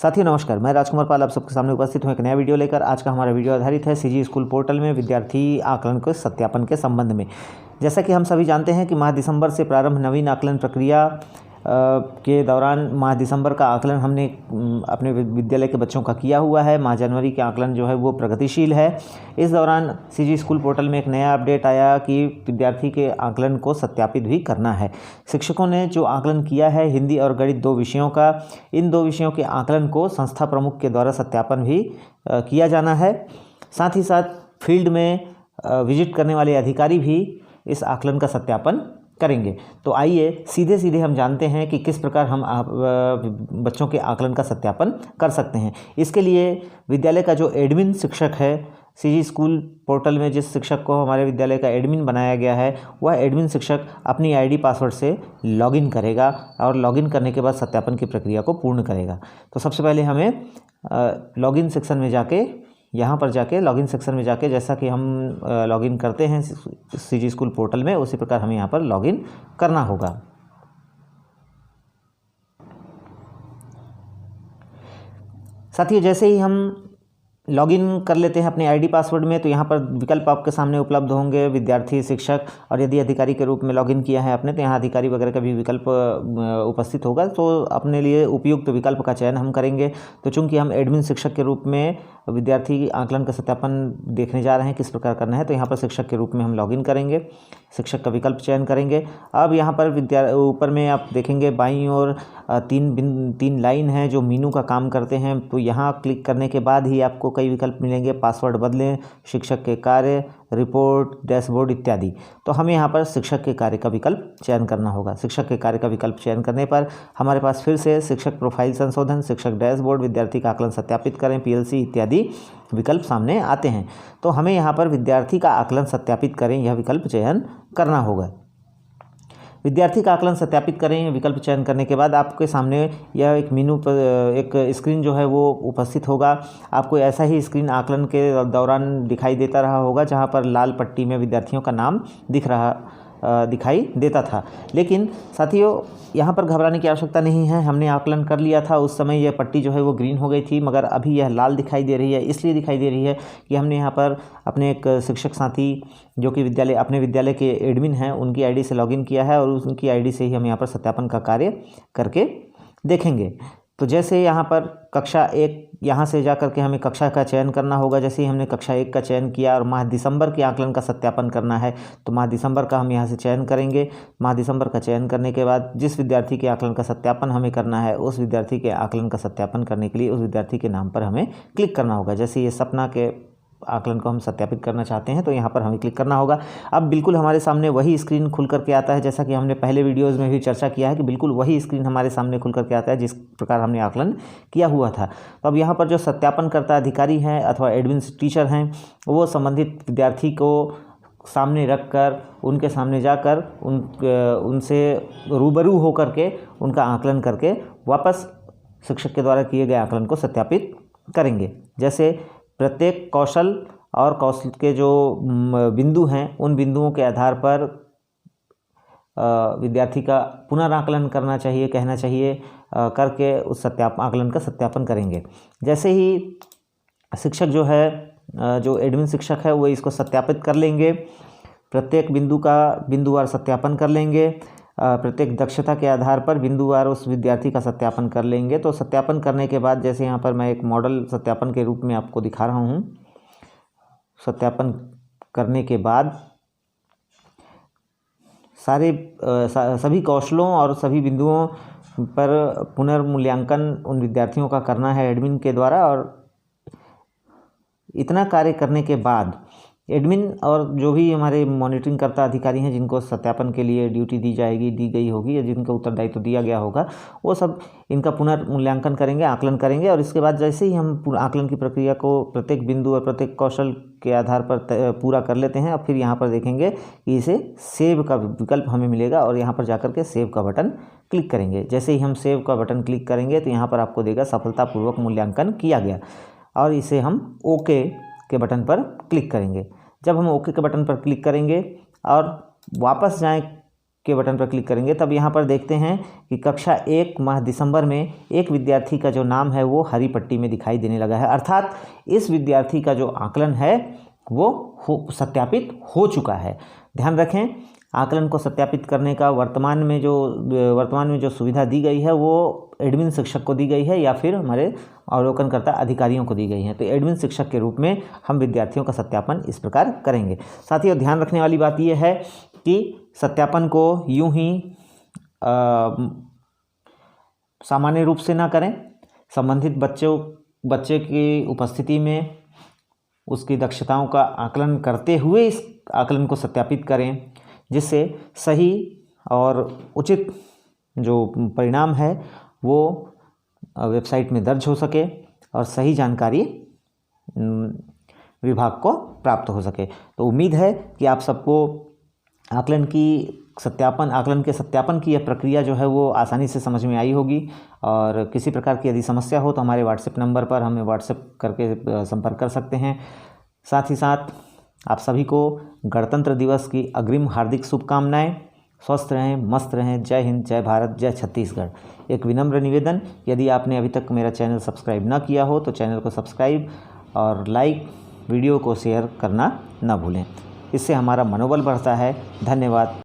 साथियों नमस्कार, मैं राजकुमार पाल आप सबके सामने उपस्थित हूँ एक नया वीडियो लेकर। आज का हमारा वीडियो आधारित है सीजी स्कूल पोर्टल में विद्यार्थी आकलन के सत्यापन के संबंध में। जैसा कि हम सभी जानते हैं कि माह दिसंबर से प्रारंभ नवीन आकलन प्रक्रिया के दौरान माह दिसंबर का आकलन हमने अपने विद्यालय के बच्चों का किया हुआ है। माह जनवरी के आकलन जो है वो प्रगतिशील है। इस दौरान सीजी स्कूल पोर्टल में एक नया अपडेट आया कि विद्यार्थी के आकलन को सत्यापित भी करना है। शिक्षकों ने जो आकलन किया है हिंदी और गणित 2 विषयों का, इन 2 विषयों के आकलन को संस्था प्रमुख के द्वारा सत्यापन भी किया जाना है। साथ ही साथ फील्ड में विजिट करने वाले अधिकारी भी इस आकलन का सत्यापन करेंगे। तो आइए सीधे हम जानते हैं कि किस प्रकार हम बच्चों के आकलन का सत्यापन कर सकते हैं। इसके लिए विद्यालय का जो एडमिन शिक्षक है, सीजी स्कूल पोर्टल में जिस शिक्षक को हमारे विद्यालय का एडमिन बनाया गया है, वह एडमिन शिक्षक अपनी आईडी पासवर्ड से लॉगिन करेगा और लॉगिन करने के बाद सत्यापन की प्रक्रिया को पूर्ण करेगा। तो सबसे पहले हमें लॉगिन सेक्शन में जाके लॉगिन सेक्शन में जाके जैसा कि हम लॉगिन करते हैं सीजी स्कूल पोर्टल में, उसी प्रकार हमें यहाँ पर लॉगिन करना होगा। साथियों जैसे ही हम लॉगिन कर लेते हैं अपने आईडी पासवर्ड में, तो यहाँ पर विकल्प आपके सामने उपलब्ध होंगे विद्यार्थी, शिक्षक, और यदि अधिकारी के रूप में लॉगिन किया है आपने तो यहाँ अधिकारी वगैरह का भी विकल्प उपस्थित होगा। तो अपने लिए उपयुक्त विकल्प का चयन हम करेंगे। तो चूंकि हम एडमिन शिक्षक के रूप में विद्यार्थी आकलन का सत्यापन देखने जा रहे हैं किस प्रकार करना है, तो यहाँ पर शिक्षक के रूप में हम लॉगिन करेंगे, शिक्षक का विकल्प चयन करेंगे। अब यहाँ पर ऊपर में आप देखेंगे बाईं ओर 3 लाइन है जो मीनू का काम करते हैं। तो यहाँ क्लिक करने के बाद ही आपको कई विकल्प मिलेंगे, पासवर्ड बदलें, शिक्षक के कार्य, रिपोर्ट, डैशबोर्ड इत्यादि। तो हमें यहाँ पर शिक्षक के कार्य का विकल्प चयन करना होगा। शिक्षक के कार्य का विकल्प चयन करने पर हमारे पास फिर से शिक्षक प्रोफाइल संशोधन, शिक्षक डैशबोर्ड, विद्यार्थी का आकलन सत्यापित करें, पीएलसी इत्यादि विकल्प सामने आते हैं। तो हमें यहाँ पर विद्यार्थी का आकलन सत्यापित करें यह विकल्प चयन करना होगा। विद्यार्थी का आकलन सत्यापित करें विकल्प चयन करने के बाद आपके सामने यह एक मेनू पर एक स्क्रीन जो है वो उपस्थित होगा। आपको ऐसा ही स्क्रीन आकलन के दौरान दिखाई देता रहा होगा जहां पर लाल पट्टी में विद्यार्थियों का नाम दिखाई देता था। लेकिन साथियों यहाँ पर घबराने की आवश्यकता नहीं है। हमने आकलन कर लिया था, उस समय यह पट्टी जो है वो ग्रीन हो गई थी, मगर अभी यह लाल दिखाई दे रही है। इसलिए दिखाई दे रही है कि हमने यहाँ पर अपने एक शिक्षक साथी जो कि अपने विद्यालय के एडमिन हैं उनकी आईडी से लॉगिन किया है और उनकी आईडी से ही हम यहाँ पर सत्यापन का कार्य करके देखेंगे। तो जैसे यहाँ पर कक्षा 1 यहाँ से जा कर के हमें कक्षा का चयन करना होगा। जैसे ही हमने कक्षा 1 का चयन किया और माह दिसंबर के आकलन का सत्यापन करना है, तो माह दिसंबर का हम यहाँ से चयन करेंगे। माह दिसंबर का चयन करने के बाद जिस विद्यार्थी के आकलन का सत्यापन हमें करना है, उस विद्यार्थी के आकलन का सत्यापन करने के लिए उस विद्यार्थी के नाम पर हमें क्लिक करना होगा। जैसे ये सपना के आकलन को हम सत्यापित करना चाहते हैं तो यहाँ पर हमें क्लिक करना होगा। अब बिल्कुल हमारे सामने वही स्क्रीन खुल करके आता है, जैसा कि हमने पहले वीडियोज़ में भी चर्चा किया है कि बिल्कुल वही स्क्रीन हमारे सामने खुल करके आता है जिस प्रकार हमने आकलन किया हुआ था। तो अब यहाँ पर जो सत्यापन करता अधिकारी हैं अथवा एडमिन टीचर हैं, वो संबंधित विद्यार्थी को सामने रख कर उनके सामने जाकर उनसे रूबरू होकर के उनका आकलन करके वापस शिक्षक के द्वारा किए गए आकलन को सत्यापित करेंगे। जैसे प्रत्येक कौशल और कौशल के जो बिंदु हैं उन बिंदुओं के आधार पर विद्यार्थी का पुनराकलन कहना चाहिए करके उस आकलन का सत्यापन करेंगे। जैसे ही शिक्षक जो है जो एडमिन शिक्षक है वो इसको सत्यापित कर लेंगे, प्रत्येक बिंदु का बिंदुवार सत्यापन कर लेंगे, प्रत्येक दक्षता के आधार पर बिंदुवार उस विद्यार्थी का सत्यापन कर लेंगे। तो सत्यापन करने के बाद जैसे यहाँ पर मैं एक मॉडल सत्यापन के रूप में आपको दिखा रहा हूँ। सत्यापन करने के बाद सभी कौशलों और सभी बिंदुओं पर पुनर्मूल्यांकन उन विद्यार्थियों का करना है एडमिन के द्वारा। और इतना कार्य करने के बाद एडमिन और जो भी हमारे मॉनिटरिंग करता अधिकारी हैं जिनको सत्यापन के लिए ड्यूटी दी गई होगी या जिनका उत्तरदायित्व दिया गया होगा, वो सब इनका पुनर्मूल्यांकन करेंगे, आकलन करेंगे। और इसके बाद जैसे ही हम आकलन की प्रक्रिया को प्रत्येक बिंदु और प्रत्येक कौशल के आधार पर पूरा कर लेते हैं, अब फिर यहाँ पर देखेंगे कि इसे सेव का विकल्प हमें मिलेगा और यहाँ पर जाकर के सेव का बटन क्लिक करेंगे। जैसे ही हम सेव का बटन क्लिक करेंगे तो यहाँ पर आपको देगा सफलतापूर्वक मूल्यांकन किया गया, और इसे हम ओके के बटन पर क्लिक करेंगे। जब हम ओके के बटन पर क्लिक करेंगे और वापस जाएं के बटन पर क्लिक करेंगे तब यहाँ पर देखते हैं कि कक्षा 1 माह दिसंबर में एक विद्यार्थी का जो नाम है वो हरी पट्टी में दिखाई देने लगा है, अर्थात इस विद्यार्थी का जो आकलन है वो सत्यापित हो चुका है। ध्यान रखें, आकलन को सत्यापित करने का वर्तमान में जो सुविधा दी गई है वो एडमिन शिक्षक को दी गई है या फिर हमारे अवलोकनकर्ता अधिकारियों को दी गई है। तो एडमिन शिक्षक के रूप में हम विद्यार्थियों का सत्यापन इस प्रकार करेंगे। साथियों, ध्यान रखने वाली बात यह है कि सत्यापन को यूं ही सामान्य रूप से ना करें। संबंधित बच्चे की उपस्थिति में उसकी दक्षताओं का आकलन करते हुए इस आकलन को सत्यापित करें, जिससे सही और उचित जो परिणाम है वो वेबसाइट में दर्ज हो सके और सही जानकारी विभाग को प्राप्त हो सके। तो उम्मीद है कि आप सबको आकलन के सत्यापन की यह प्रक्रिया जो है वो आसानी से समझ में आई होगी। और किसी प्रकार की यदि समस्या हो तो हमारे व्हाट्सएप नंबर पर हमें व्हाट्सएप करके संपर्क कर सकते हैं। साथ ही साथ आप सभी को गणतंत्र दिवस की अग्रिम हार्दिक शुभकामनाएं। स्वस्थ रहें, मस्त रहें। जय हिंद, जय भारत, जय छत्तीसगढ़। एक विनम्र निवेदन, यदि आपने अभी तक मेरा चैनल सब्सक्राइब न किया हो तो चैनल को सब्सक्राइब और लाइक, वीडियो को शेयर करना न भूलें। इससे हमारा मनोबल बढ़ता है। धन्यवाद।